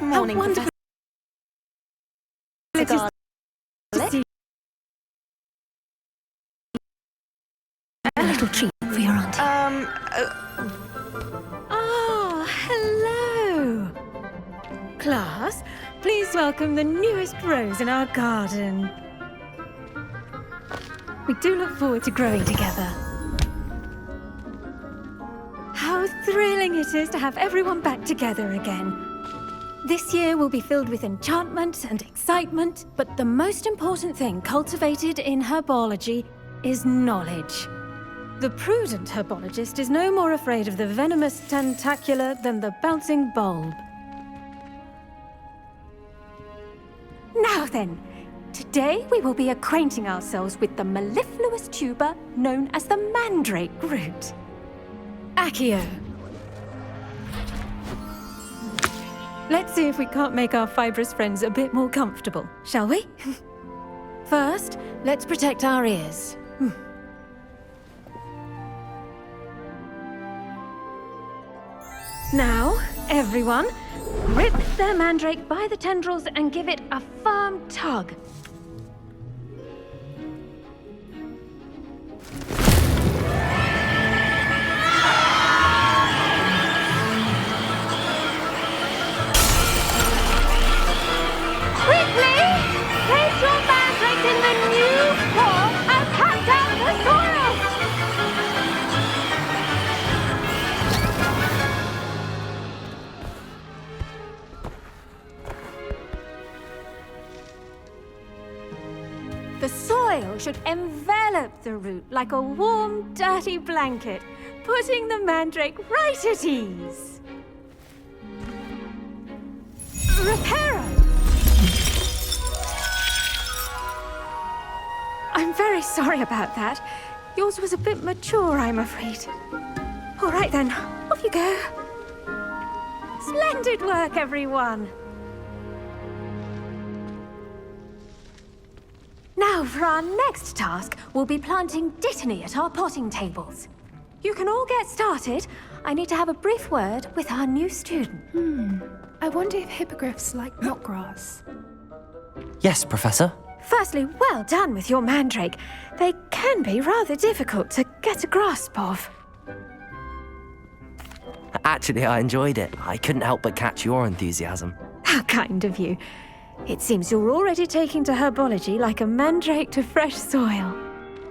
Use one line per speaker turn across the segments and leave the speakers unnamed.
morning, Professor.
A little treat for your auntie.
Oh, hello. Class, please welcome the newest rose in our garden. We do look forward to growing together. How thrilling it is to have everyone back together again. This year will be filled with enchantment and excitement, but the most important thing cultivated in herbology is knowledge. The prudent herbologist is no more afraid of the venomous tentacula than the bouncing bulb. Now then, today we will be acquainting ourselves with the mellifluous tuber known as the mandrake root. Accio. Let's see if we can't make our fibrous friends a bit more comfortable, shall we? First, let's protect our ears. Now, everyone, grip their mandrake by the tendrils and give it a firm tug. Quickly, place your mandrake in the new form and cut down the soil! The soil should envelop the root like a warm, dirty blanket, putting the mandrake right at ease. Reparo! I'm very sorry about that. Yours was a bit mature, I'm afraid. All right then, off you go. Splendid work, everyone! Now, for our next task, we'll be planting dittany at our potting tables. You can all get started. I need to have a brief word with our new student.
I wonder if hippogriffs like knotgrass.
Yes, Professor.
Firstly, well done with your mandrake. They can be rather difficult to get a grasp of.
Actually, I enjoyed it. I couldn't help but catch your enthusiasm.
How kind of you. It seems you're already taking to herbology like a mandrake to fresh soil.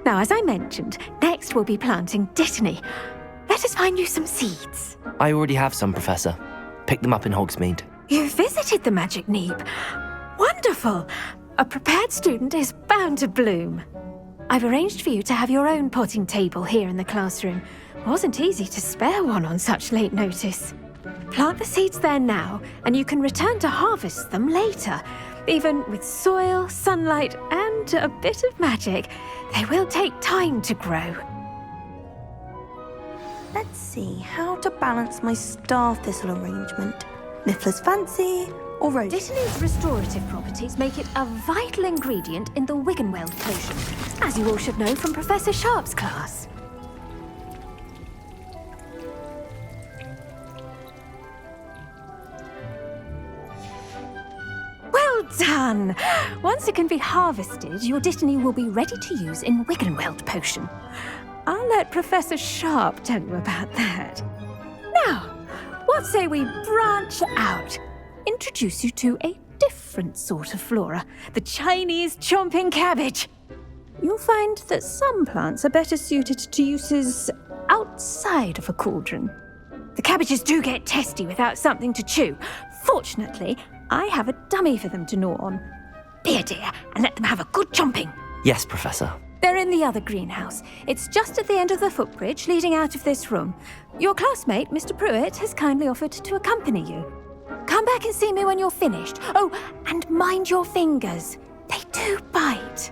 Now, as I mentioned, next we'll be planting dittany. Let us find you some seeds.
I already have some, Professor. Picked them up in Hogsmeade.
You visited the Magic Neep. Wonderful! A prepared student is bound to bloom. I've arranged for you to have your own potting table here in the classroom. Wasn't easy to spare one on such late notice. Plant the seeds there now, and you can return to harvest them later. Even with soil, sunlight, and a bit of magic, they will take time to grow.
Let's see how to balance my star thistle arrangement. Niffler's fancy or rose?
Dittany's restorative properties make it a vital ingredient in the Wiggenweld potion, as you all should know from Professor Sharp's class. Well done! Once it can be harvested, your dittany will be ready to use in Wiggenweld potion. I'll let Professor Sharp tell you about that. Now, what say we branch out? Introduce you to a different sort of flora, the Chinese chomping cabbage. You'll find that some plants are better suited to uses outside of a cauldron. The cabbages do get testy without something to chew. Fortunately, I have a dummy for them to gnaw on. Be a dear and let them have a good chomping.
Yes, Professor.
They're in the other greenhouse. It's just at the end of the footbridge leading out of this room. Your classmate, Mr. Pruitt, has kindly offered to accompany you. Come back and see me when you're finished. Oh, and mind your fingers. They do bite.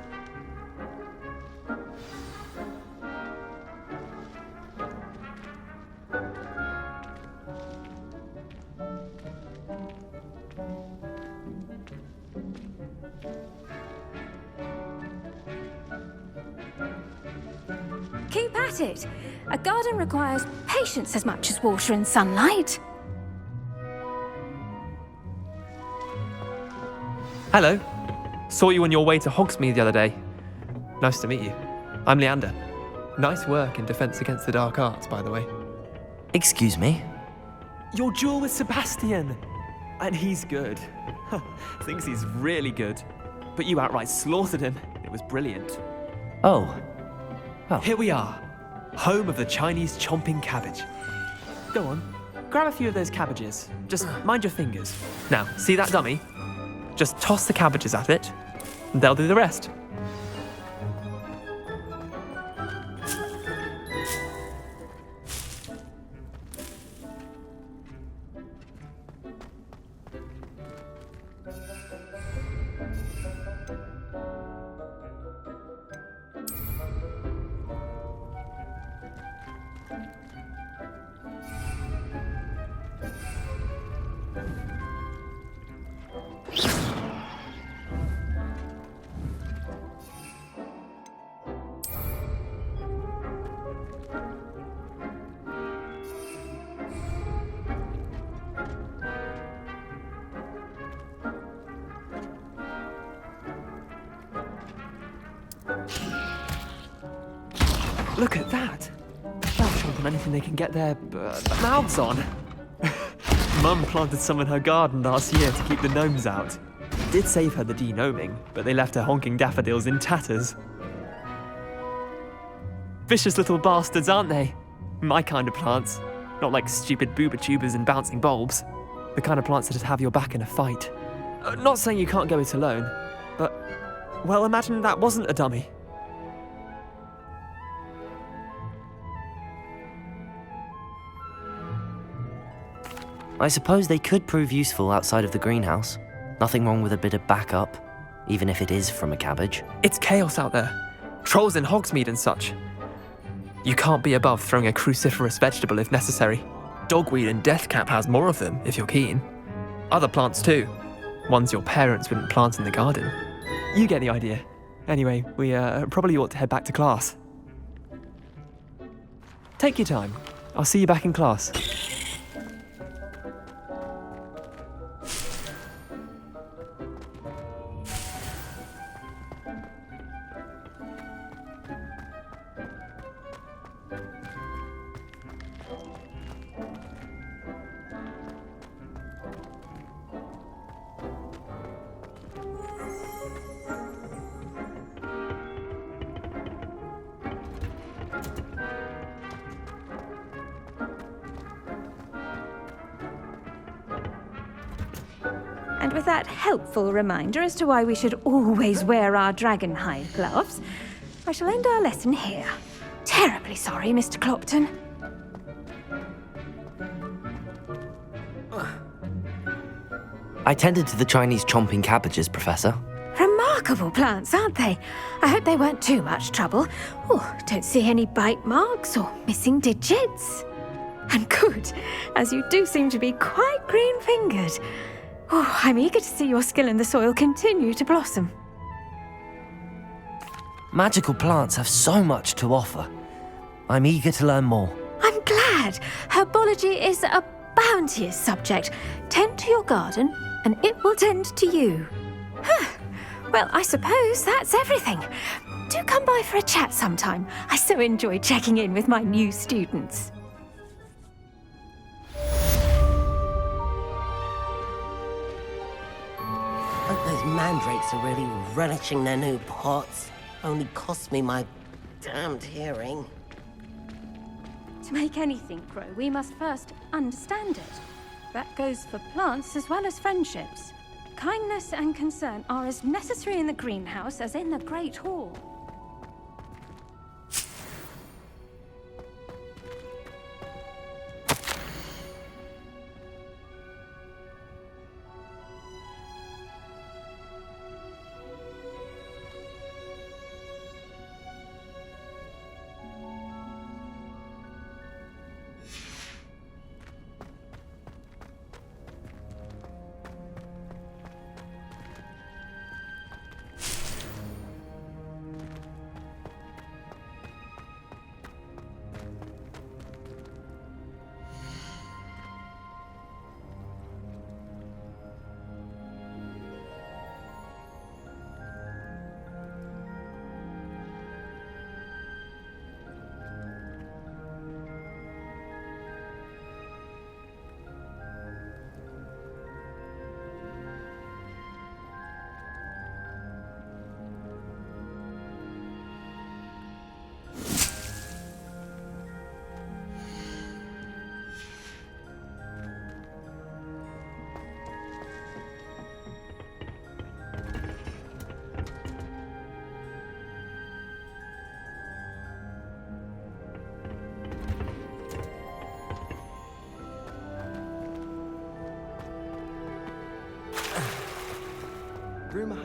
Keep at it. A garden requires patience as much as water and sunlight.
Hello. Saw you on your way to Hogsmeade the other day. Nice to meet you. I'm Leander. Nice work in Defense Against the Dark Arts, by the way.
Excuse me?
Your duel with Sebastian! And he's good. Thinks he's really good. But you outright slaughtered him. It was brilliant.
Oh.
Here we are. Home of the Chinese chomping cabbage. Go on. Grab a few of those cabbages. Just mind your fingers. Now, see that dummy? Just toss the cabbages at it, and they'll do the rest. Look at that! They'll chomp on anything they can get their mouths on. Mum planted some in her garden last year to keep the gnomes out. Did save her the de-gnoming, but they left her honking daffodils in tatters. Vicious little bastards, aren't they? My kind of plants. Not like stupid booba tubers and bouncing bulbs. The kind of plants that'd have your back in a fight. Not saying you can't go it alone, but, well, imagine that wasn't a dummy.
I suppose they could prove useful outside of the greenhouse. Nothing wrong with a bit of backup, even if it is from a cabbage.
It's chaos out there. Trolls in Hogsmeade and such. You can't be above throwing a cruciferous vegetable if necessary. Dogweed and deathcap has more of them, if you're keen. Other plants too. Ones your parents wouldn't plant in the garden. You get the idea. Anyway, we probably ought to head back to class. Take your time. I'll see you back in class.
And with that helpful reminder as to why we should always wear our dragon hide gloves, I shall end our lesson here. Terribly sorry, Mr. Clopton.
I tended to the Chinese chomping cabbages, Professor.
Remarkable plants, aren't they? I hope they weren't too much trouble. Oh, don't see any bite marks or missing digits. And good, as you do seem to be quite green-fingered. Oh, I'm eager to see your skill in the soil continue to blossom.
Magical plants have so much to offer. I'm eager to learn more.
I'm glad. Herbology is a bounteous subject. Tend to your garden, and it will tend to you. Well, I suppose that's everything. Do come by for a chat sometime. I so enjoy checking in with my new students.
Hope those mandrakes are really relishing their new pots. Only cost me my damned hearing.
To make anything grow, we must first understand it. That goes for plants as well as friendships. Kindness and concern are as necessary in the greenhouse as in the Great Hall.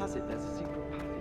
has it there's a secret passage.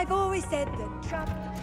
I've always said that trouble.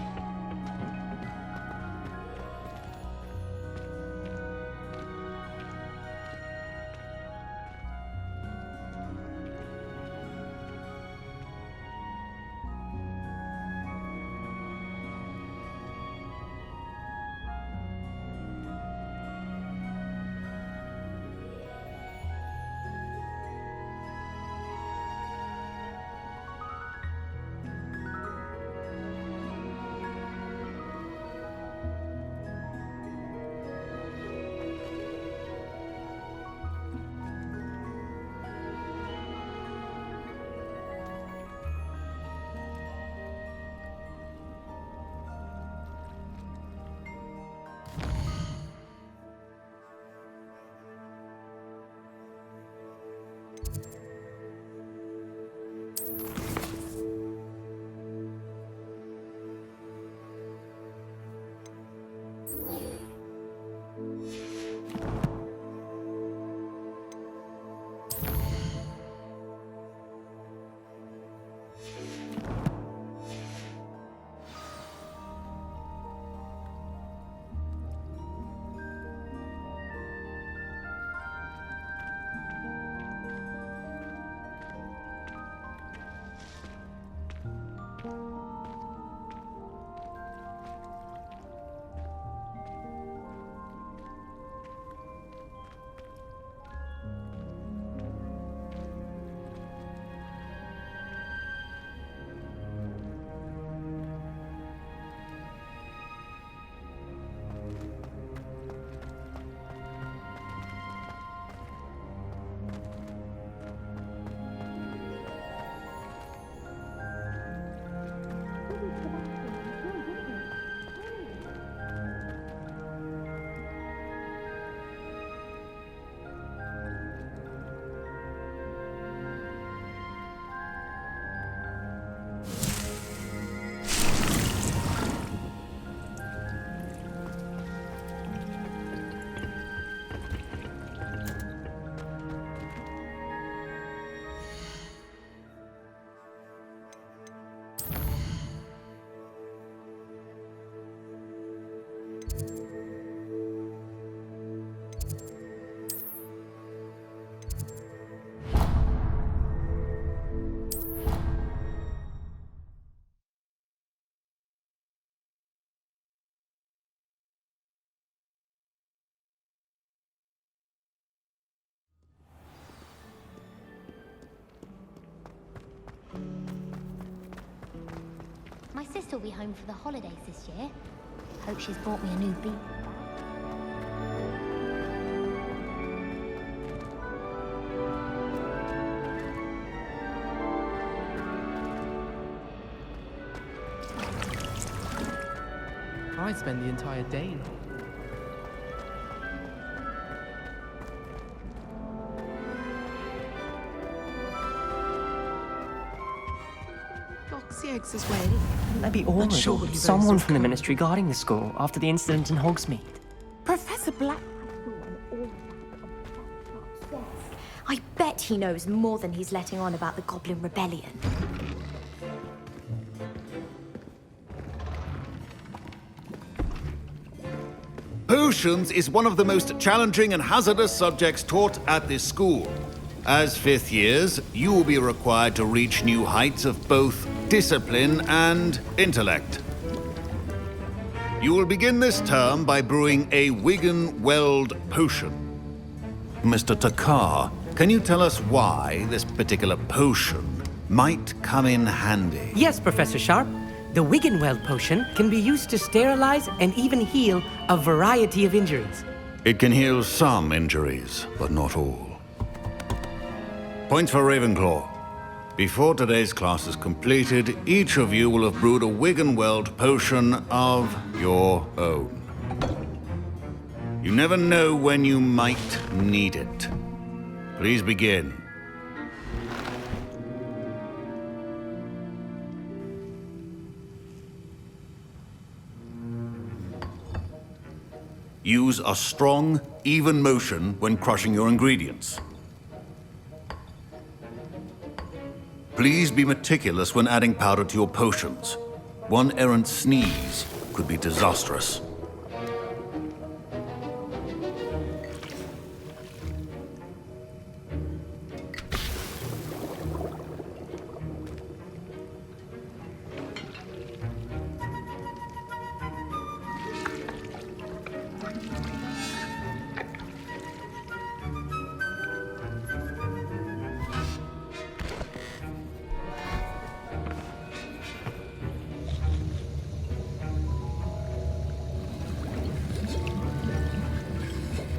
My sister will be home for the holidays this year. Hope she's bought me a new beat.
I'd spend the entire day in
Foxy eggs as well.
Wouldn't there be already someone from the ministry guarding the school after the incident in Hogsmeade?
Professor Black.
I bet he knows more than he's letting on about the Goblin Rebellion.
Potions is one of the most challenging and hazardous subjects taught at this school. As fifth years, you will be required to reach new heights of both discipline and intellect. You will begin this term by brewing a Wiggenweld potion. Mr. Takar, can you tell us why this particular potion might come in handy?
Yes, Professor Sharp. The Wiggenweld potion can be used to sterilize and even heal a variety of injuries.
It can heal some injuries, but not all. Points for Ravenclaw. Before today's class is completed, each of you will have brewed a Wiggenweld potion of your own. You never know when you might need it. Please begin. Use a strong, even motion when crushing your ingredients. Please be meticulous when adding powder to your potions. One errant sneeze could be disastrous.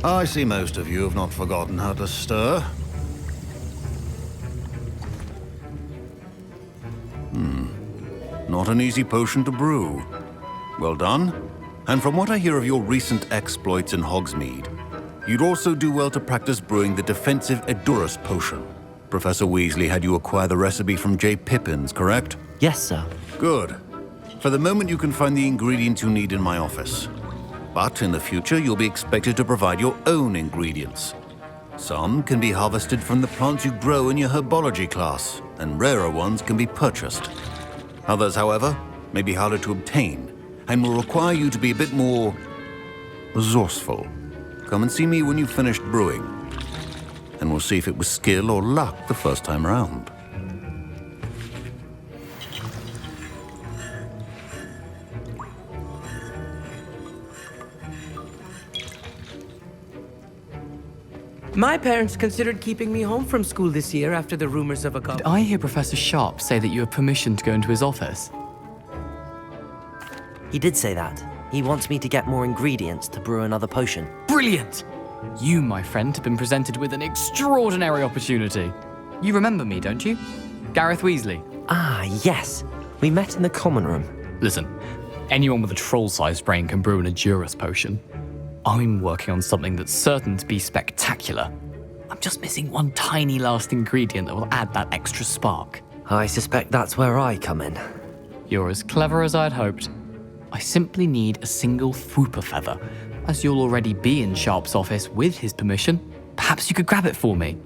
I see most of you have not forgotten how to stir. Not an easy potion to brew. Well done. And from what I hear of your recent exploits in Hogsmeade, you'd also do well to practice brewing the defensive Edurus potion. Professor Weasley had you acquire the recipe from J. Pippins, correct?
Yes, sir.
Good. For the moment, you can find the ingredients you need in my office. But in the future, you'll be expected to provide your own ingredients. Some can be harvested from the plants you grow in your herbology class, and rarer ones can be purchased. Others, however, may be harder to obtain, and will require you to be a bit more resourceful. Come and see me when you've finished brewing, and we'll see if it was skill or luck the first time around.
My parents considered keeping me home from school this year after the rumors of a
Did I hear Professor Sharp say that you have permission to go into his office?
He did say that. He wants me to get more ingredients to brew another potion.
Brilliant! You, my friend, have been presented with an extraordinary opportunity. You remember me, don't you? Gareth Weasley.
Ah, yes. We met in the common room.
Listen, anyone with a troll-sized brain can brew an Edurus potion. I'm working on something that's certain to be spectacular. I'm just missing one tiny last ingredient that will add that extra spark.
I suspect that's where I come in.
You're as clever as I'd hoped. I simply need a single Fwooper feather. As you'll already be in Sharp's office with his permission, perhaps you could grab it for me.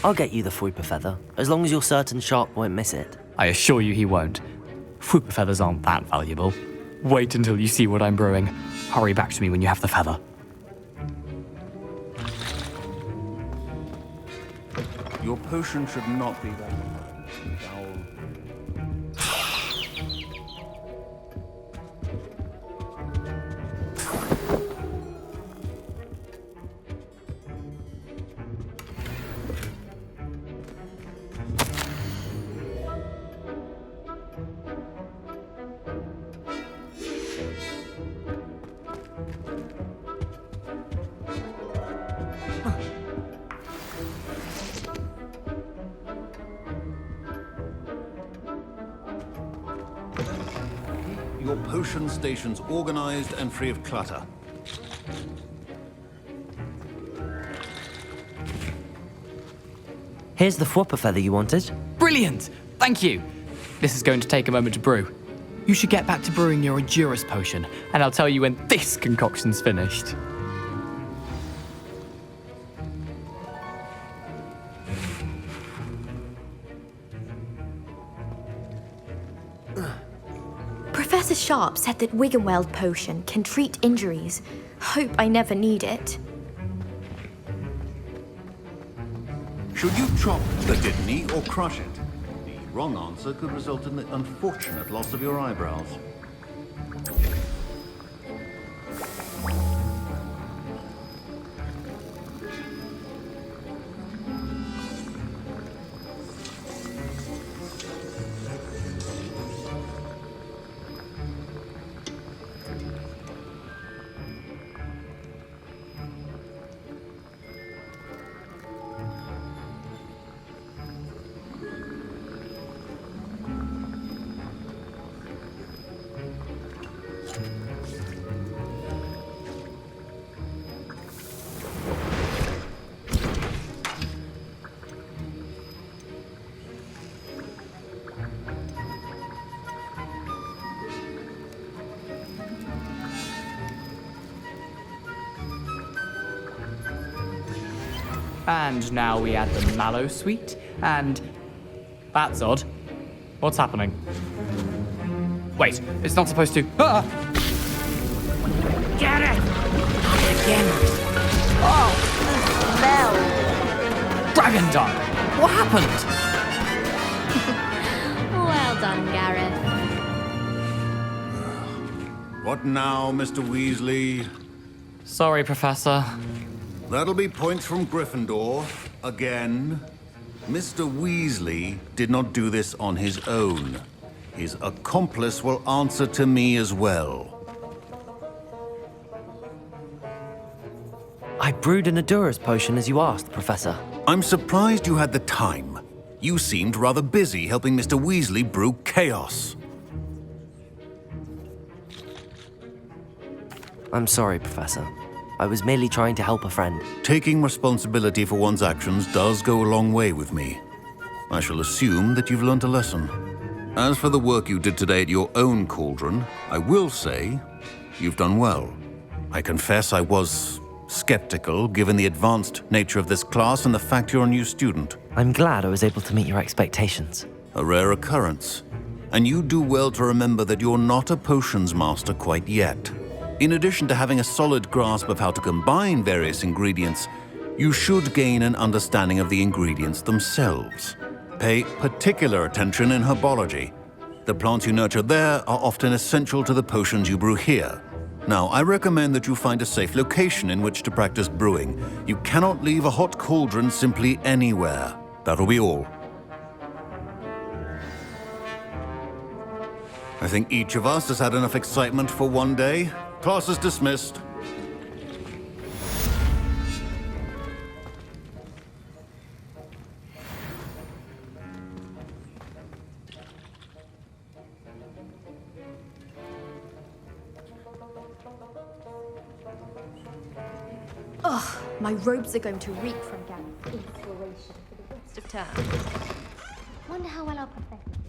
I'll get you the Fwooper feather, as long as you're certain Sharp won't miss it.
I assure you he won't. Fwooper feathers aren't that valuable. Wait until you see what I'm brewing. Hurry back to me when you have the feather.
Your potion should not be that foul. Your potion station's organized and free of clutter.
Here's the Fwooper feather you wanted.
Brilliant! Thank you! This is going to take a moment to brew. You should get back to brewing your Edurus potion, and I'll tell you when this concoction's finished.
Professor Sharp said that Wiggenweld potion can treat injuries. Hope I never need it.
Should you chop the kidney or crush it? The wrong answer could result in the unfortunate loss of your eyebrows.
And now we add the mallow sweet, and... That's odd. What's happening? Wait, it's not supposed to... Ah!
Get it! Again.
Oh!
Smell.
Dragon dung! What happened?
Well done, Gareth.
What now, Mr. Weasley?
Sorry, Professor.
That'll be points from Gryffindor. Again. Mr. Weasley did not do this on his own. His accomplice will answer to me as well.
I brewed an Adura's potion as you asked, Professor.
I'm surprised you had the time. You seemed rather busy helping Mr. Weasley brew chaos.
I'm sorry, Professor. I was merely trying to help a friend.
Taking responsibility for one's actions does go a long way with me. I shall assume that you've learnt a lesson. As for the work you did today at your own cauldron, I will say you've done well. I confess I was skeptical given the advanced nature of this class and the fact you're a new student.
I'm glad I was able to meet your expectations.
A rare occurrence. And you do well to remember that you're not a potions master quite yet. In addition to having a solid grasp of how to combine various ingredients, you should gain an understanding of the ingredients themselves. Pay particular attention in herbology. The plants you nurture there are often essential to the potions you brew here. Now, I recommend that you find a safe location in which to practice brewing. You cannot leave a hot cauldron simply anywhere. That'll be all. I think each of us has had enough excitement for one day. Class is dismissed.
Ugh, my robes are going to reek from Gareth's inspiration for the rest of term.
Wonder how well our professor did.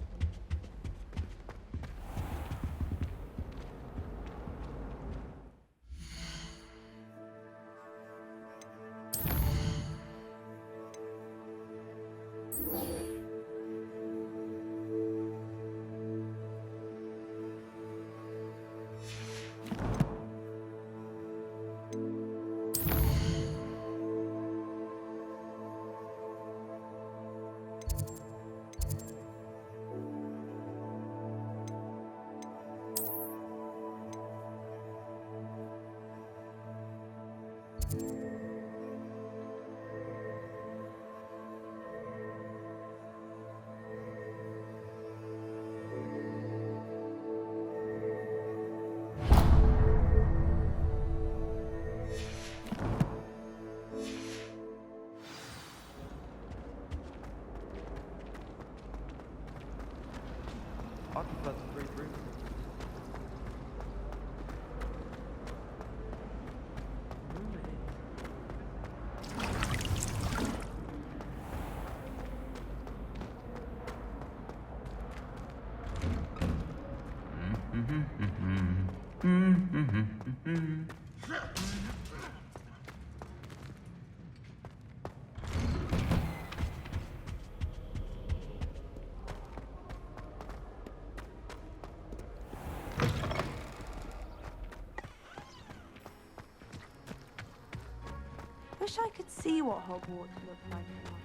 wish I could see what Hogwarts looked like in my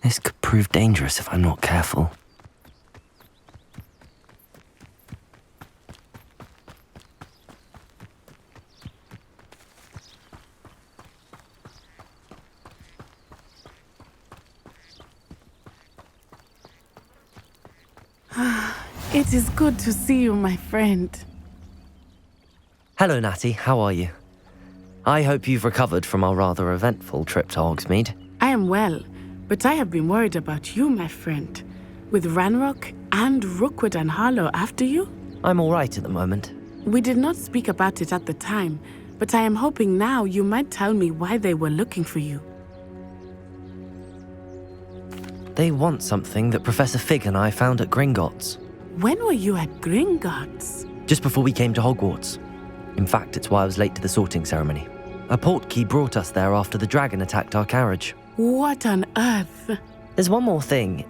This could prove dangerous if I'm not careful.
It is good to see you, my friend.
Hello, Natty. How are you? I hope you've recovered from our rather eventful trip to Hogsmeade.
I am well, but I have been worried about you, my friend. With Ranrock and Rookwood and Harlow after you?
I'm all right at the moment.
We did not speak about it at the time, but I am hoping now you might tell me why they were looking for you.
They want something that Professor Fig and I found at Gringotts.
When were you at Gringotts?
Just before we came to Hogwarts. In fact, it's why I was late to the sorting ceremony. A portkey brought us there after the dragon attacked our carriage.
What on earth?
There's one more thing.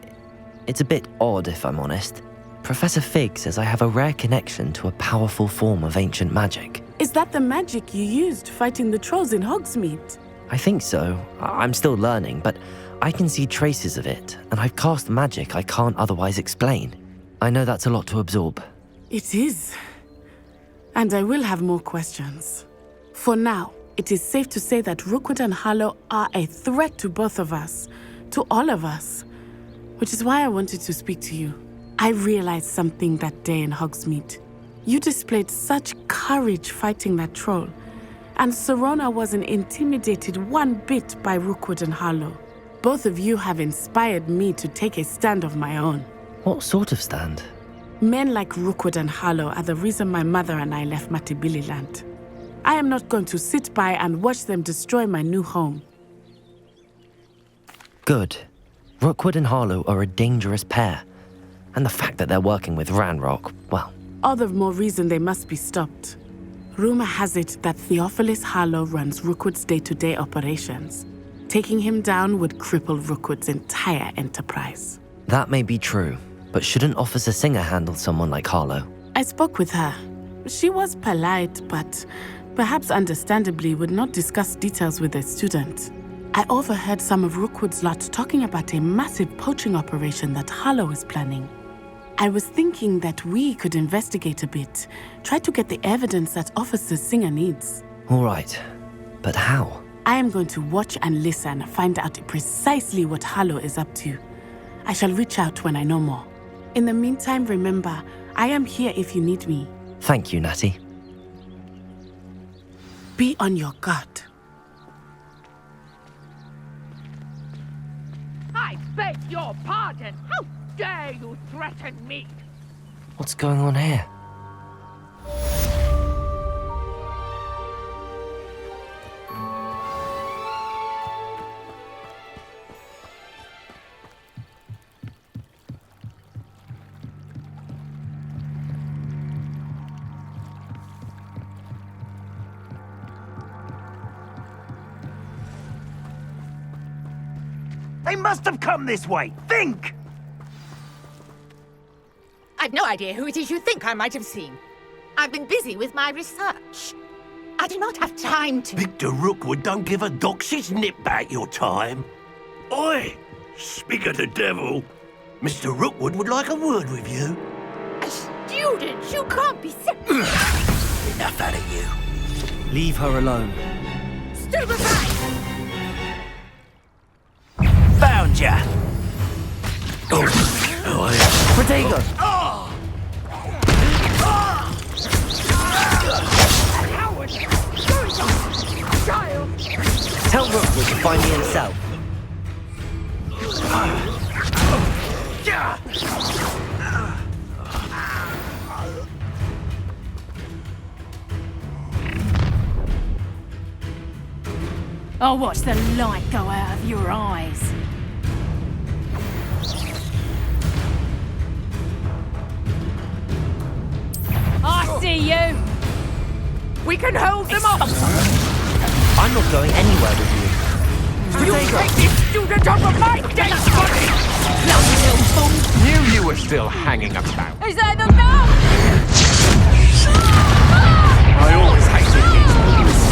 It's a bit odd, if I'm honest. Professor Fig says I have a rare connection to a powerful form of ancient magic.
Is that the magic you used fighting the trolls in Hogsmeade?
I think so. I'm still learning, but I can see traces of it, and I've cast magic I can't otherwise explain. I know that's a lot to absorb.
It is. And I will have more questions. For now, it is safe to say that Rookwood and Harlow are a threat to both of us, to all of us, which is why I wanted to speak to you. I realized something that day in Hogsmeade. You displayed such courage fighting that troll, and Serona wasn't intimidated one bit by Rookwood and Harlow. Both of you have inspired me to take a stand of my own.
What sort of stand?
Men like Rookwood and Harlow are the reason my mother and I left Matibililand. I am not going to sit by and watch them destroy my new home.
Good. Rookwood and Harlow are a dangerous pair. And the fact that they're working with Ranrock, well...
All the more reason they must be stopped. Rumor has it that Theophilus Harlow runs Rookwood's day-to-day operations. Taking him down would cripple Rookwood's entire enterprise.
That may be true, but shouldn't Officer Singer handle someone like Harlow?
I spoke with her. She was polite, but perhaps understandably would not discuss details with a student. I overheard some of Rookwood's lot talking about a massive poaching operation that Harlow is planning. I was thinking that we could investigate a bit, try to get the evidence that Officer Singer needs.
All right, but how?
I am going to watch and listen, find out precisely what Harlow is up to. I shall reach out when I know more. In the meantime, remember, I am here if you need me.
Thank you, Natty.
Be on your guard.
I beg your pardon. How dare you threaten me?
What's going on here?
They must have come this way. Think!
I've no idea who it is you think I might have seen. I've been busy with my research. I do not have time to...
Victor Rookwood don't give a doxy's nip back your time. Oi! Speak of the devil. Mr. Rookwood would like a word with you.
A student? You can't be sick.
Enough out of you.
Leave her alone.
Stupefy!
Found ya!
Protego! Tell Rookwood to find me himself.
I'll watch the light go out of your eyes. I see you!
We can hold them off!
I'm not going anywhere with you.
You take this student off of my dead body! Bloody little fool!
Knew you were still hanging about.
Is that the gun?
I always hated these movies.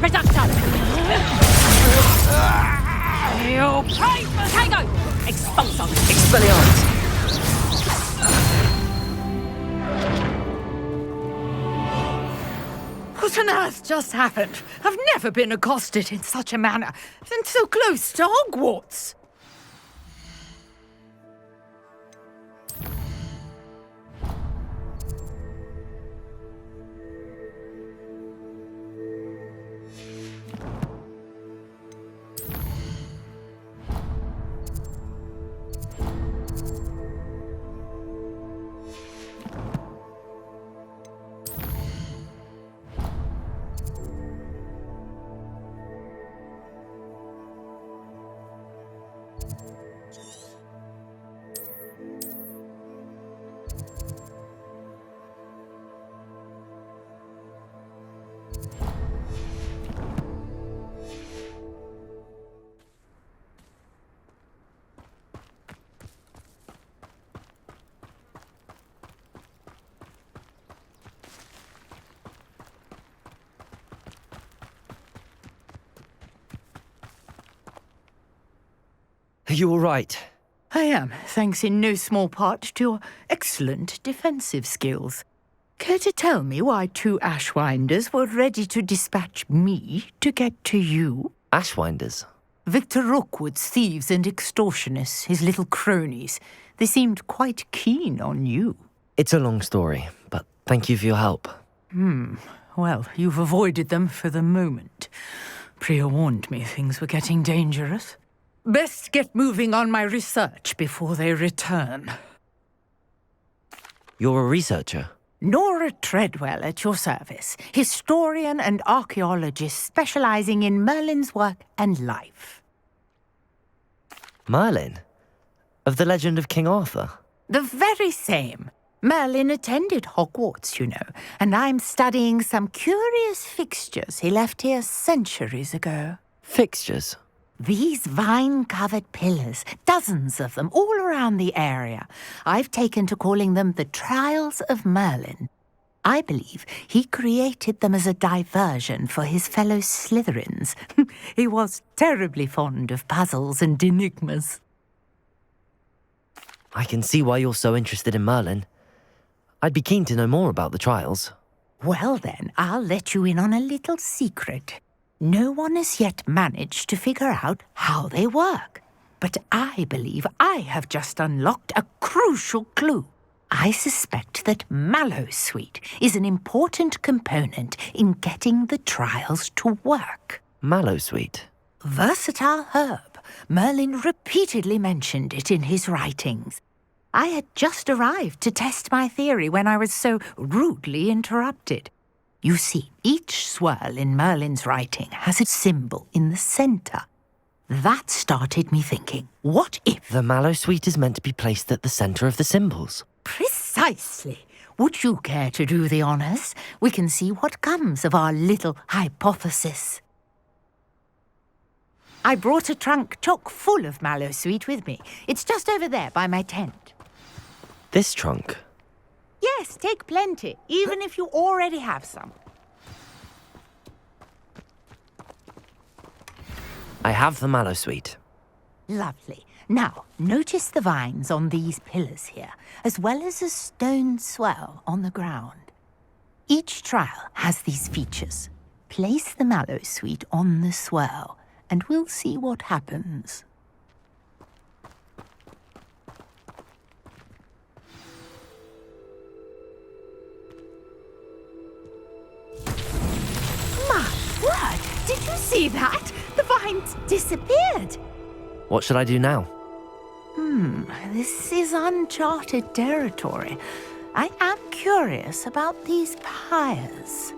Reductor! You pay for Tango! Expulso!
Expelliarmus!
What on earth just happened? I've never been accosted in such a manner, and so close to Hogwarts.
Are you all right?
I am, thanks in no small part to your excellent defensive skills. Care to tell me why two Ashwinders were ready to dispatch me to get to you?
Ashwinders?
Victor Rookwood's thieves and extortionists, his little cronies. They seemed quite keen on you.
It's a long story, but thank you for your help.
Well, you've avoided them for the moment. Priya warned me things were getting dangerous. Best get moving on my research before they return.
You're a researcher?
Nora Treadwell at your service, historian and archaeologist specializing in Merlin's work and life.
Merlin? Of the legend of King Arthur?
The very same. Merlin attended Hogwarts, you know, and I'm studying some curious fixtures he left here centuries ago.
Fixtures?
These vine-covered pillars, dozens of them, all around the area. I've taken to calling them the Trials of Merlin. I believe he created them as a diversion for his fellow Slytherins. He was terribly fond of puzzles and enigmas.
I can see why you're so interested in Merlin. I'd be keen to know more about the trials.
Well then, I'll let you in on a little secret. No one has yet managed to figure out how they work. But I believe I have just unlocked a crucial clue. I suspect that Mallowsweet is an important component in getting the trials to work.
Mallowsweet?
Versatile herb. Merlin repeatedly mentioned it in his writings. I had just arrived to test my theory when I was so rudely interrupted. You see, each swirl in Merlin's writing has a symbol in the centre. That started me thinking, what if...
The Mallowsweet is meant to be placed at the centre of the symbols.
Precisely. Would you care to do the honours? We can see what comes of our little hypothesis. I brought a trunk chock full of Mallowsweet with me. It's just over there by my tent.
This trunk?
Yes, take plenty, even if you already have some.
I have the Mallowsweet.
Lovely. Now, notice the vines on these pillars here, as well as a stone swell on the ground. Each trial has these features. Place the Mallowsweet on the swell, and we'll see what happens. My word! Did you see that? The vines disappeared!
What should I do now?
This is uncharted territory. I am curious about these pyres.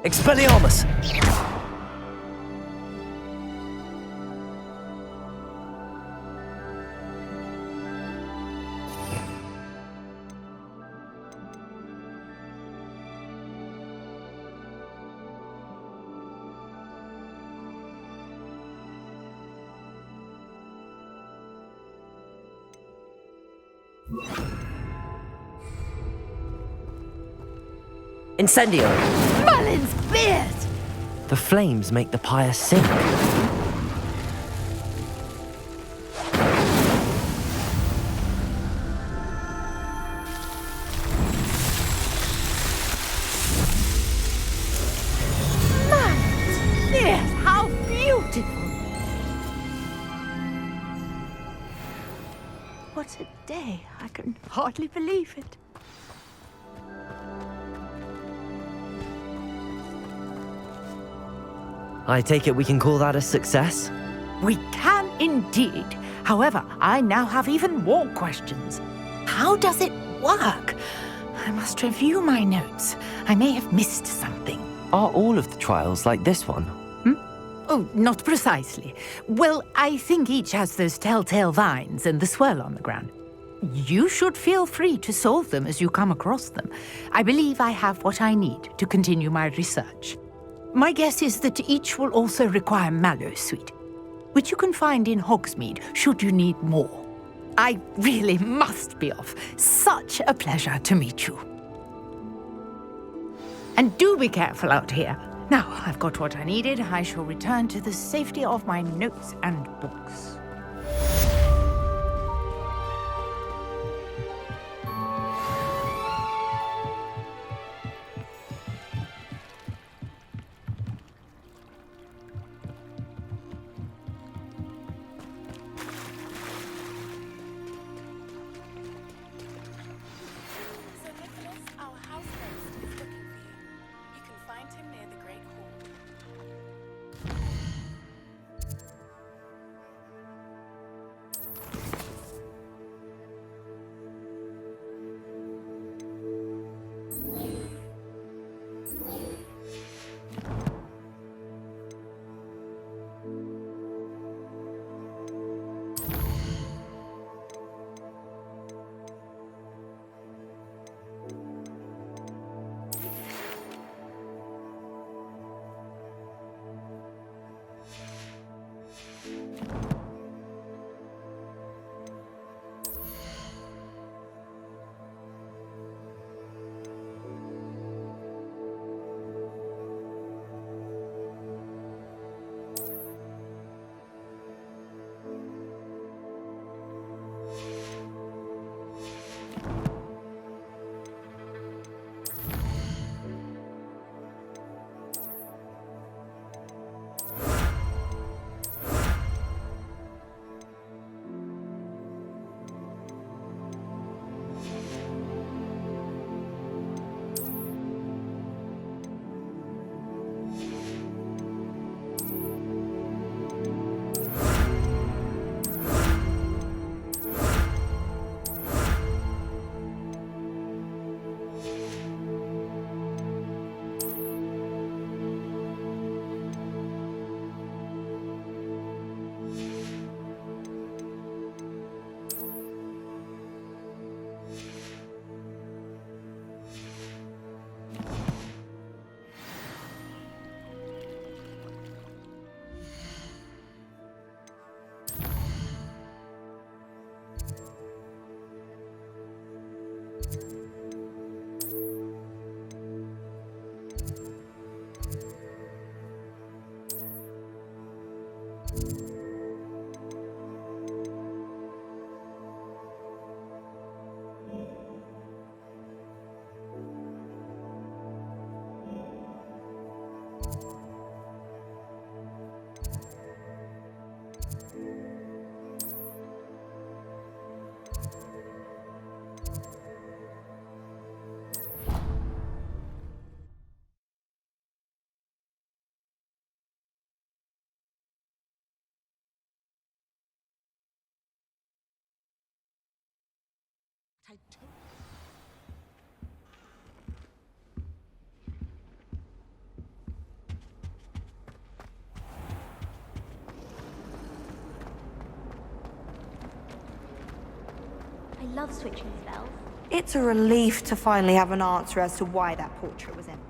Expelliarmus! Incendio!
Merlin's beard!
The flames make the pyre sink.
Merlin's beard! How beautiful! What a day! I can hardly believe it.
I take it we can call that a success?
We can indeed. However, I now have even more questions. How does it work? I must review my notes. I may have missed something.
Are all of the trials like this one?
Oh, not precisely. Well, I think each has those telltale vines and the swirl on the ground. You should feel free to solve them as you come across them. I believe I have what I need to continue my research. My guess is that each will also require Mallowsweet, which you can find in Hogsmeade should you need more. I really must be off. Such a pleasure to meet you. And do be careful out here. Now, I've got what I needed. I shall return to the safety of my notes and books.
I love switching spells.
It's a relief to finally have an answer as to why that portrait was empty.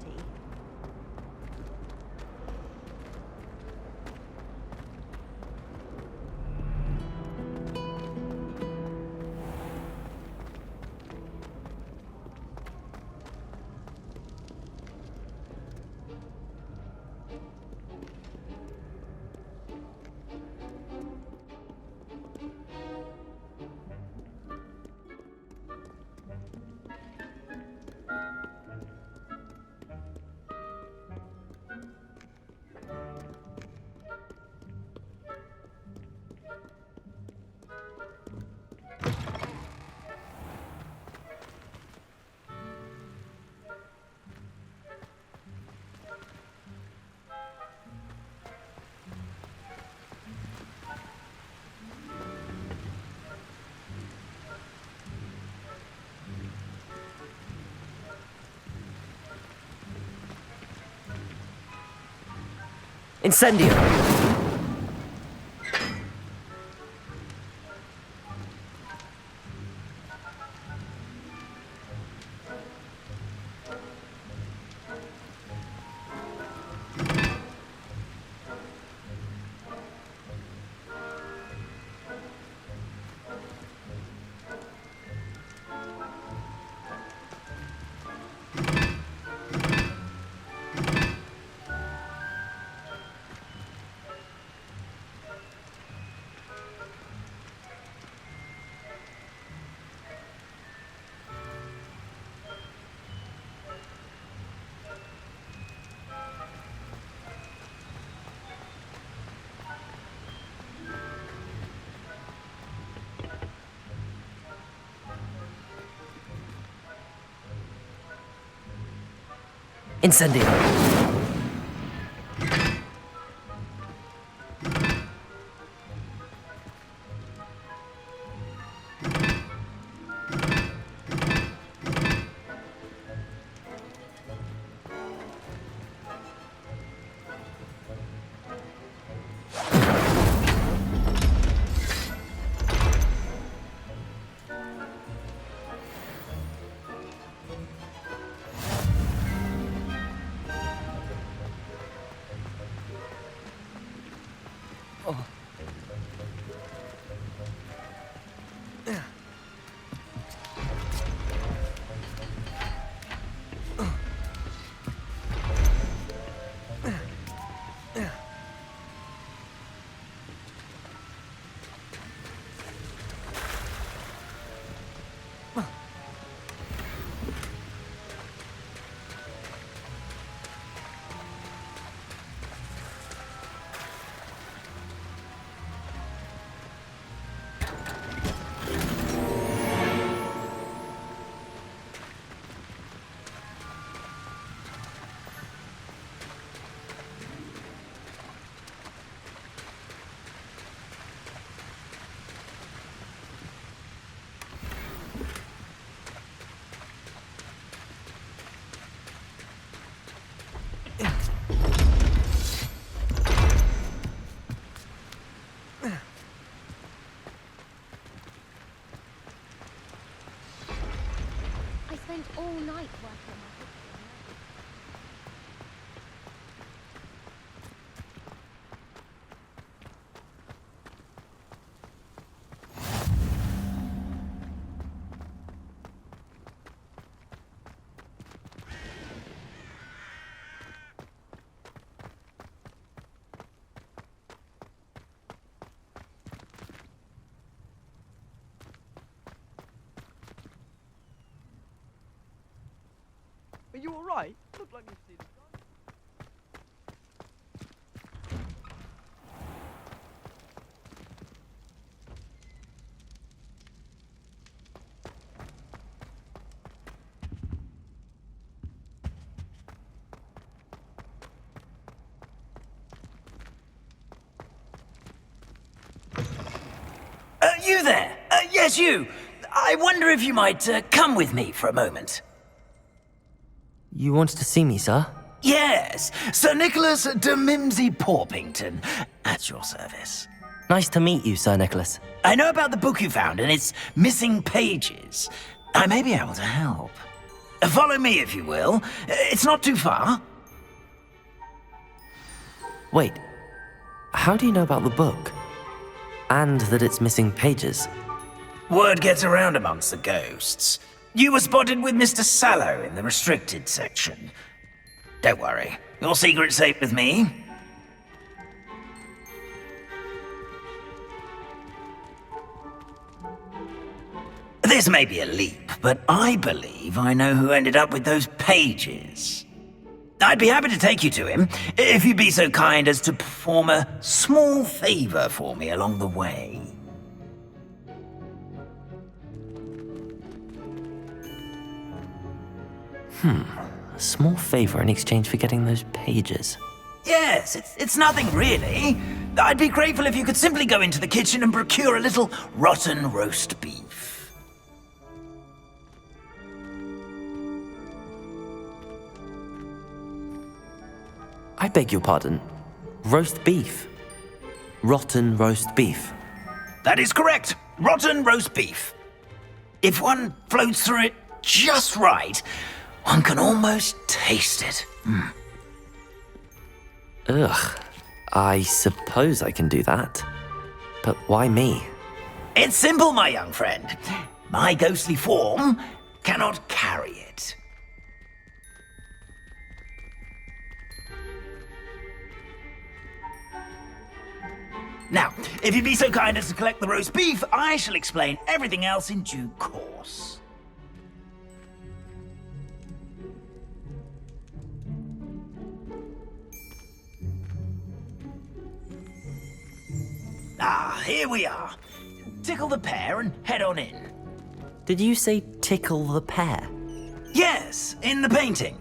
Incendio! Incendio!
I spent all night working on my picture.
Are you alright? Look like you've seen it.
You there! Yes, you!
I wonder if you might come with me for a moment.
You wanted to see me, sir?
Yes, Sir Nicholas de Mimsy Porpington, at your service.
Nice to meet you, Sir Nicholas.
I know about the book you found and its missing pages. I may be able to help. Follow me, if you will. It's not too far.
Wait, how do you know about the book? And that it's missing pages?
Word gets around amongst the ghosts. You were spotted with Mr. Sallow in the restricted section. Don't worry, your secret's safe with me. This may be a leap, but I believe I know who ended up with those pages. I'd be happy to take you to him, if you'd be so kind as to perform a small favor for me along the way.
A small favor in exchange for getting those pages.
Yes, it's nothing really. I'd be grateful if you could simply go into the kitchen and procure a little rotten roast beef.
I beg your pardon. Roast beef. Rotten roast beef.
That is correct. Rotten roast beef. If one floats through it just right, one can almost taste it.
Ugh. I suppose I can do that. But why me?
It's simple, my young friend. My ghostly form cannot carry it. Now, if you'd be so kind as to collect the roast beef, I shall explain everything else in due course. Ah, here we are. Tickle the pear and head on in.
Did you say tickle the pear?
Yes, in the painting.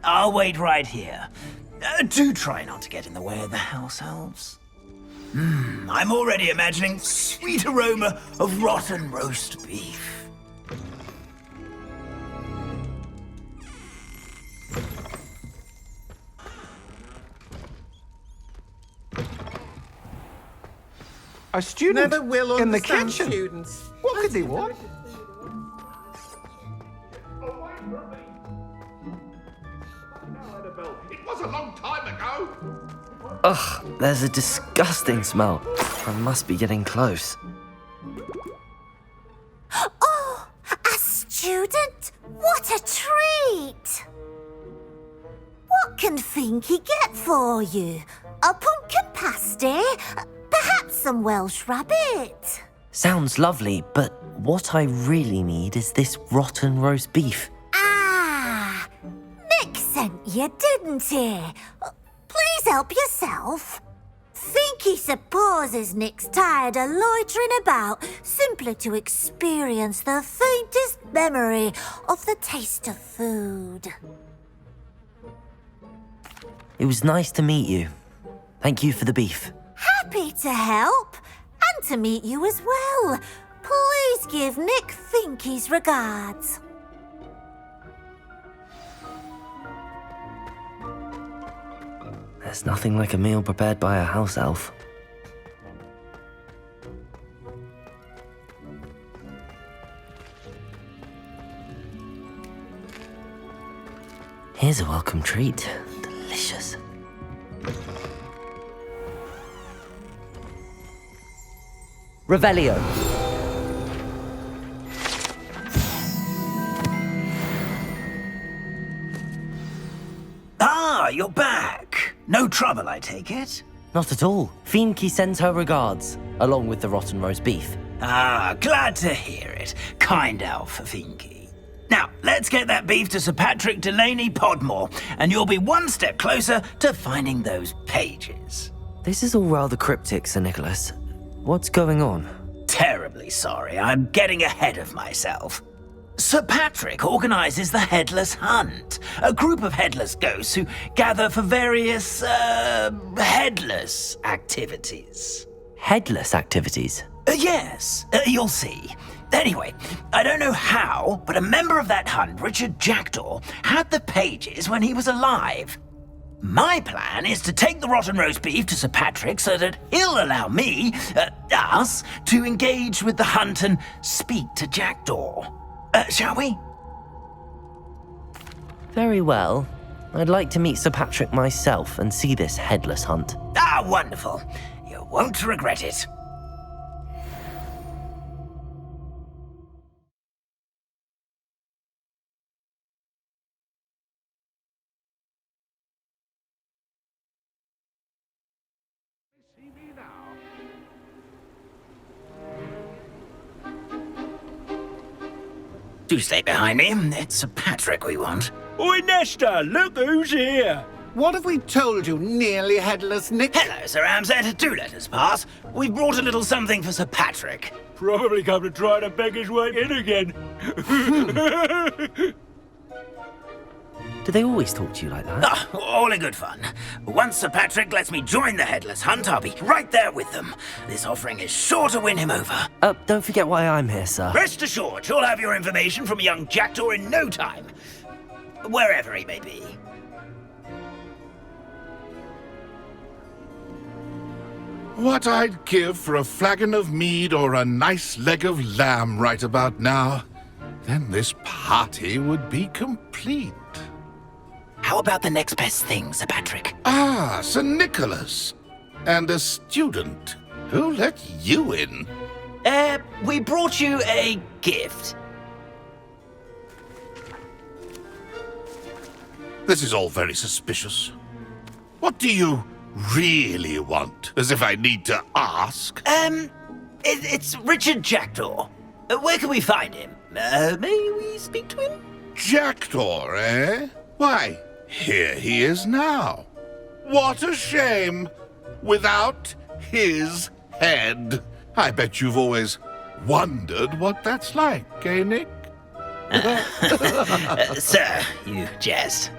I'll wait right here. Do try not to get in the way of the house elves. I'm already imagining sweet aroma of rotten roast beef.
A student
Never will
in the
understand
kitchen.
students.
What could they want? It was a long time ago.
Ugh, there's a disgusting smell. I must be getting close.
Oh, a student? What a treat! What can Finky get for you? A pumpkin pasty? Perhaps some Welsh rabbit?
Sounds lovely, but what I really need is this rotten roast beef.
Ah, Nick sent you, didn't he? Please help yourself. Finky supposes Nick's tired of loitering about simply to experience the faintest memory of the taste of food.
It was nice to meet you. Thank you for the beef.
Happy to help, and to meet you as well. Please give Nick Finky's regards.
There's nothing like a meal prepared by a house elf. Here's a welcome treat. Delicious. Revelio.
Ah, you're back. No trouble, I take it?
Not at all. Finky sends her regards, along with the rotten roast beef.
Ah, glad to hear it. Kind elf, Finky. Now, let's get that beef to Sir Patrick Delaney Podmore, and you'll be one step closer to finding those pages.
This is all rather cryptic, Sir Nicholas. What's going on?
Terribly sorry, I'm getting ahead of myself. Sir Patrick organises the Headless Hunt, a group of headless ghosts who gather for various, headless activities.
Headless activities?
Yes, you'll see. Anyway, I don't know how, but a member of that hunt, Richard Jackdaw, had the pages when he was alive. My plan is to take the rotten roast beef to Sir Patrick so that he'll allow me, us, to engage with the hunt and speak to Jackdaw. Shall we?
Very well. I'd like to meet Sir Patrick myself and see this headless hunt.
Ah, wonderful. You won't regret it. Do stay behind me. It's Sir Patrick we want.
Oi, Nesta, look who's here.
What have we told you, nearly headless Nick?
Hello, Sir Ramsay. Do let us pass. We've brought a little something for Sir Patrick.
Probably come to try to beg his way in again.
Do they always talk to you like that?
Oh, all in good fun. Once Sir Patrick lets me join the headless hunt, I'll be right there with them. This offering is sure to win him over.
Don't forget why I'm here, sir.
Rest assured, you'll have your information from young Jackdaw in no time. Wherever he may be.
What I'd give for a flagon of mead or a nice leg of lamb right about now. Then this party would be complete.
How about the next best thing, Sir Patrick?
Ah, Sir Nicholas. And a student. Who let you in?
We brought you a gift.
This is all very suspicious. What do you really want? As if I need to ask.
It's Richard Jackdaw. Where can we find him? May we speak to him?
Jackdaw, eh? Why, here he is now. What a shame. Without his head. I bet you've always wondered what that's like, eh, Nick?
Sir, you jest.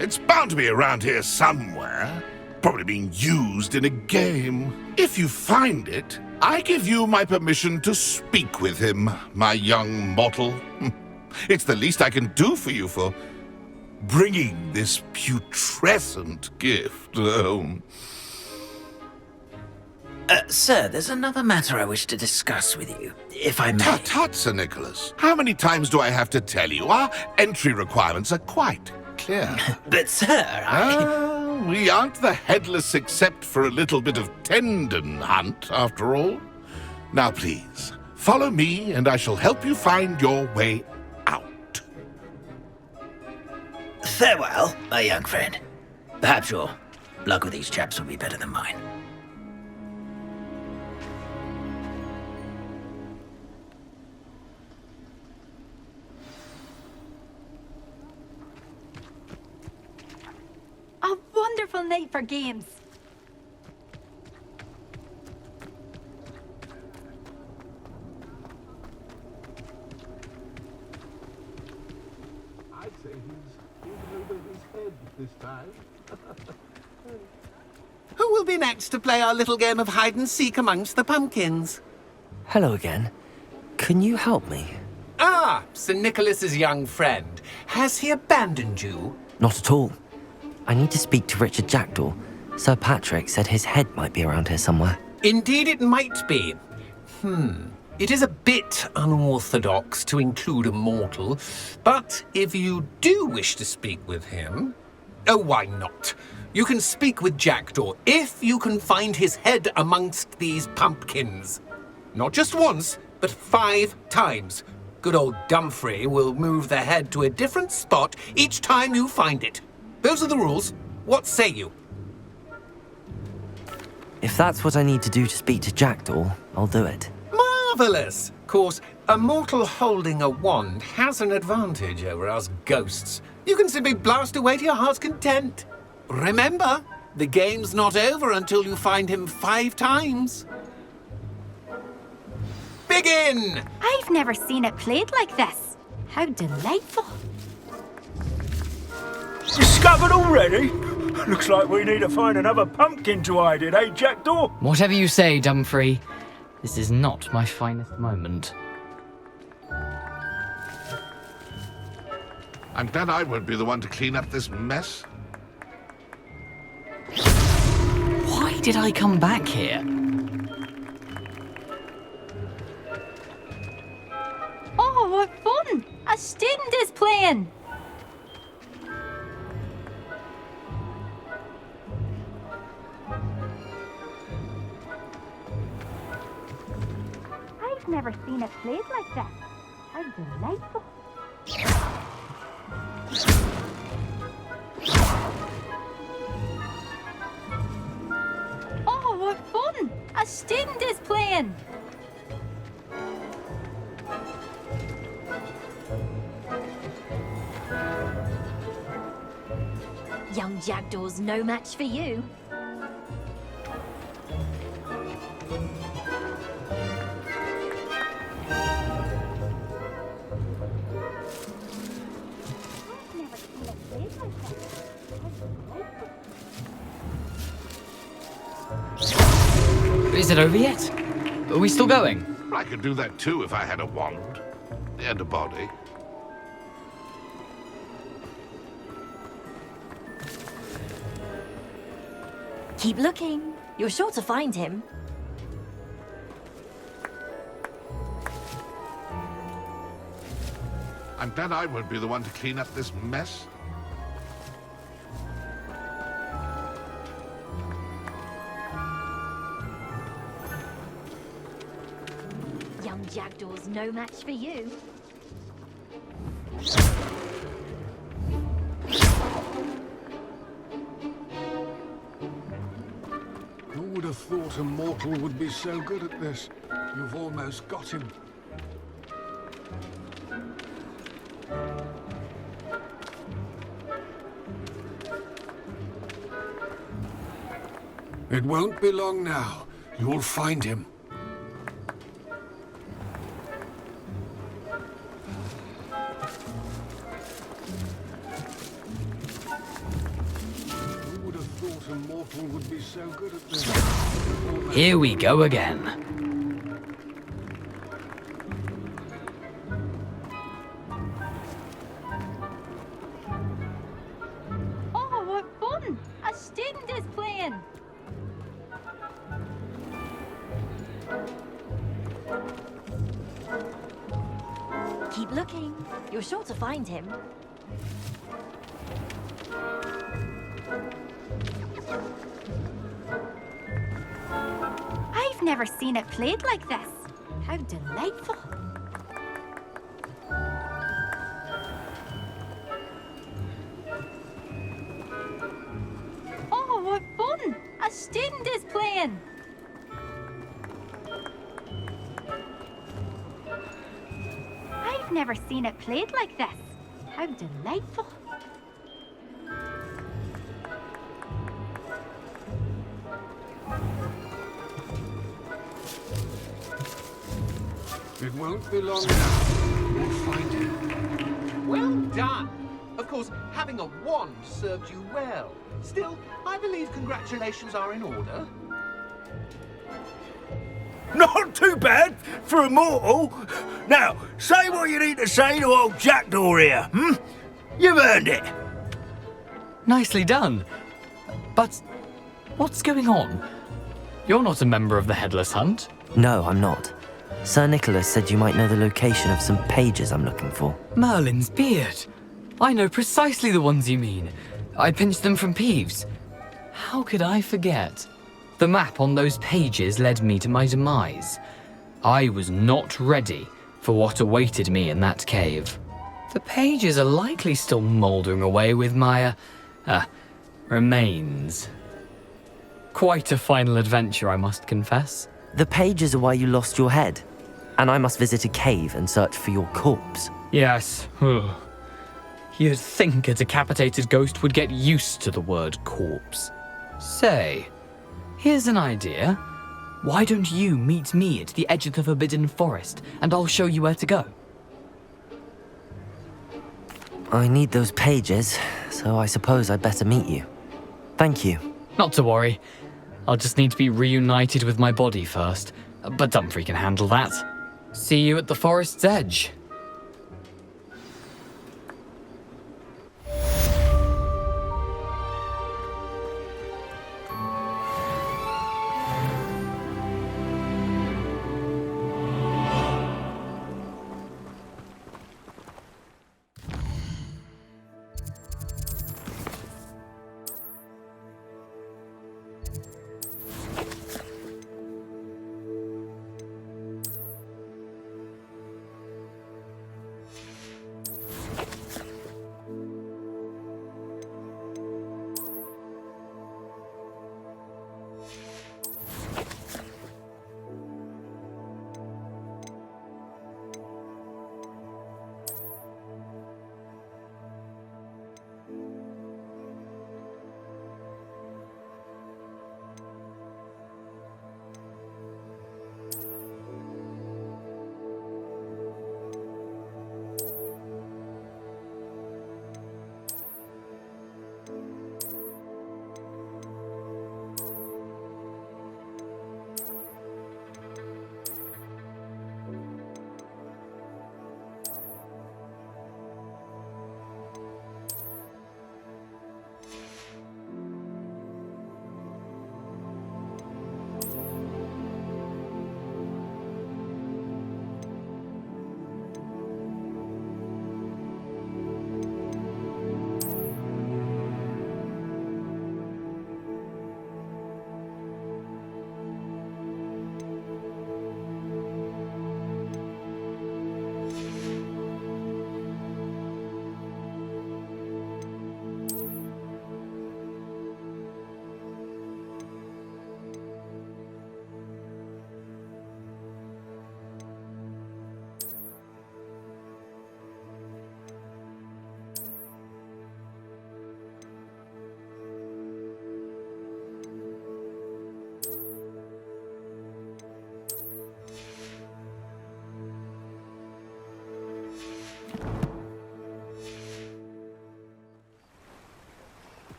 It's bound to be around here somewhere. Probably being used in a game. If you find it, I give you my permission to speak with him, my young mortal. It's the least I can do for you for bringing this putrescent gift home.
Sir, there's another matter I wish to discuss with you, if I may.
Tut, tut, Sir Nicholas. How many times do I have to tell you? Our entry requirements are quite clear.
But, sir,
we aren't the headless except for a little bit of tendon hunt, after all. Now, please, follow me, and I shall help you find your way out.
Farewell, my young friend. Perhaps your luck with these chaps will be better than mine.
A wonderful night for games.
I'd say he's in over his head this time.
Who will be next to play our little game of hide-and-seek amongst the pumpkins?
Hello again. Can you help me?
Ah, Sir Nicholas's young friend. Has he abandoned you?
Not at all. I need to speak to Richard Jackdaw. Sir Patrick said his head might be around here somewhere.
Indeed it might be. It is a bit unorthodox to include a mortal, but if you do wish to speak with him... Oh, why not? You can speak with Jackdaw if you can find his head amongst these pumpkins. Not just once, but 5 times. Good old Dumfrey will move the head to a different spot each time you find it. Those are the rules. What say you?
If that's what I need to do to speak to Jackdaw, I'll do it.
Marvellous! Of course, a mortal holding a wand has an advantage over us ghosts. You can simply blast away to your heart's content. Remember, the game's not over until you find him 5 times. Begin!
I've never seen it played like this. How delightful.
Discovered already? Looks like we need to find another pumpkin to hide in, eh, Jackdaw?
Whatever you say, Dumfrey. This is not my finest moment.
I'm glad I won't be the one to clean up this mess.
Why did I come back here?
Oh, what fun! A student is playing! I've never seen it played like that. How delightful. Oh, what fun! A student is playing!
Young Jackdaw's no match for you.
Is it over yet? Are we still going?
I could do that too if I had a wand and a body.
Keep looking. You're sure to find him.
I'm glad I won't be the one to clean up this mess.
Young Jackdaw's no match for you.
Who would have thought a mortal would be so good at this? You've almost got him. It won't be long now. You'll find him. Who would have thought a mortal would be so good at this?
Here we go again.
Oh, what fun! A student is playing!
Keep looking. You're sure to find him.
I've never seen it played like this. How delightful. Oh, what fun! A student is playing! I've never seen it played like this. How delightful.
It won't be long now. You'll find him.
Well done! Of course, having a wand served you well. Still, I believe congratulations are in order.
Not too bad for a mortal. Now, say what you need to say to old Jackdaw here, hmm? You've earned it.
Nicely done. But what's going on? You're not a member of the Headless Hunt.
No, I'm not. Sir Nicholas said you might know the location of some pages I'm looking for.
Merlin's beard. I know precisely the ones you mean. I pinched them from Peeves. How could I forget? The map on those pages led me to my demise. I was not ready for what awaited me in that cave. The pages are likely still mouldering away with my, remains. Quite a final adventure, I must confess.
The pages are why you lost your head, and I must visit a cave and search for your corpse.
Yes. You'd think a decapitated ghost would get used to the word corpse. Say, here's an idea. Why don't you meet me at the edge of the Forbidden Forest, and I'll show you where to go?
I need those pages, so I suppose I'd better meet you. Thank you.
Not to worry. I'll just need to be reunited with my body first. but Dumfries can handle that. See you at the forest's edge.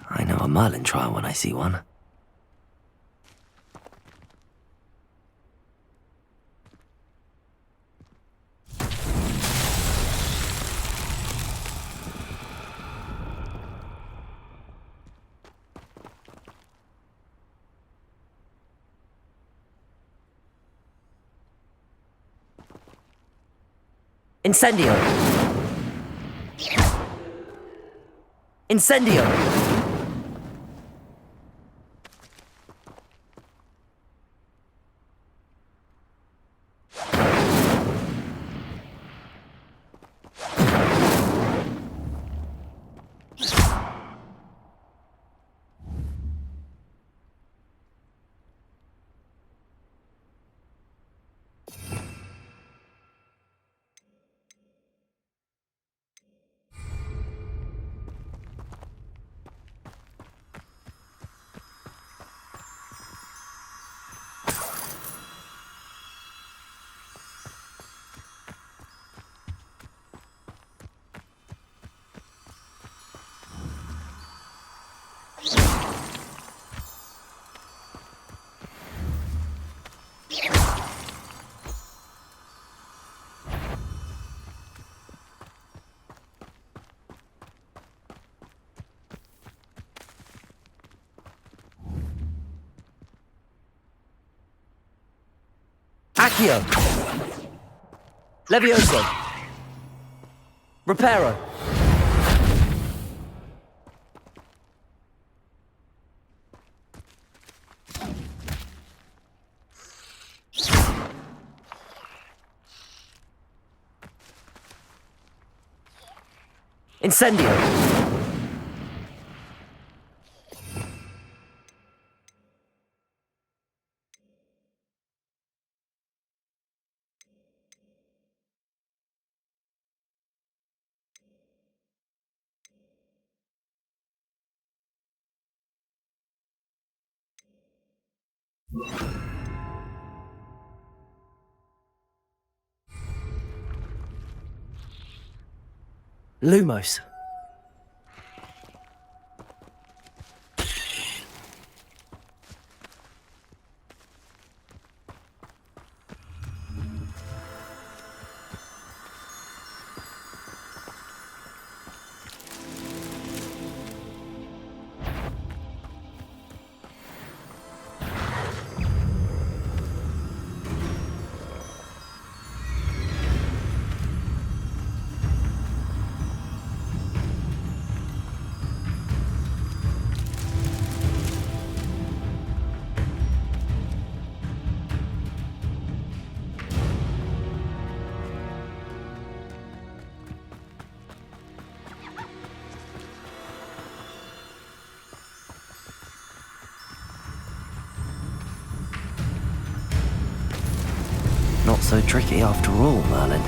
I know a Merlin trial when I see one. Incendio! Incendio! Accio! Levioso! Reparo! Incendio! Lumos. Not so tricky after all, Merlin.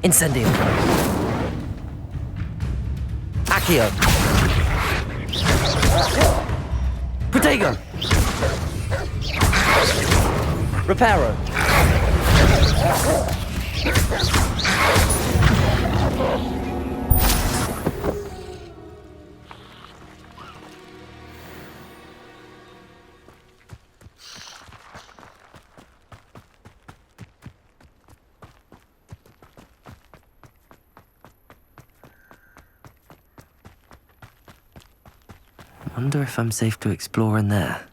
Incendio. Accio. Protego. Reparo. Wonder if I'm safe to explore in there.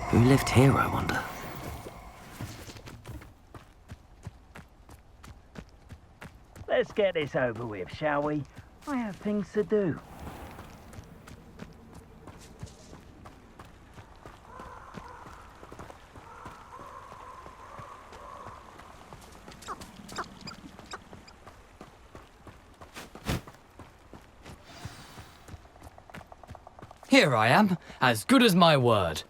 Who lived here, I wonder?
Let's get this over with, shall we? I have things to do.
Here I am, as good as my word.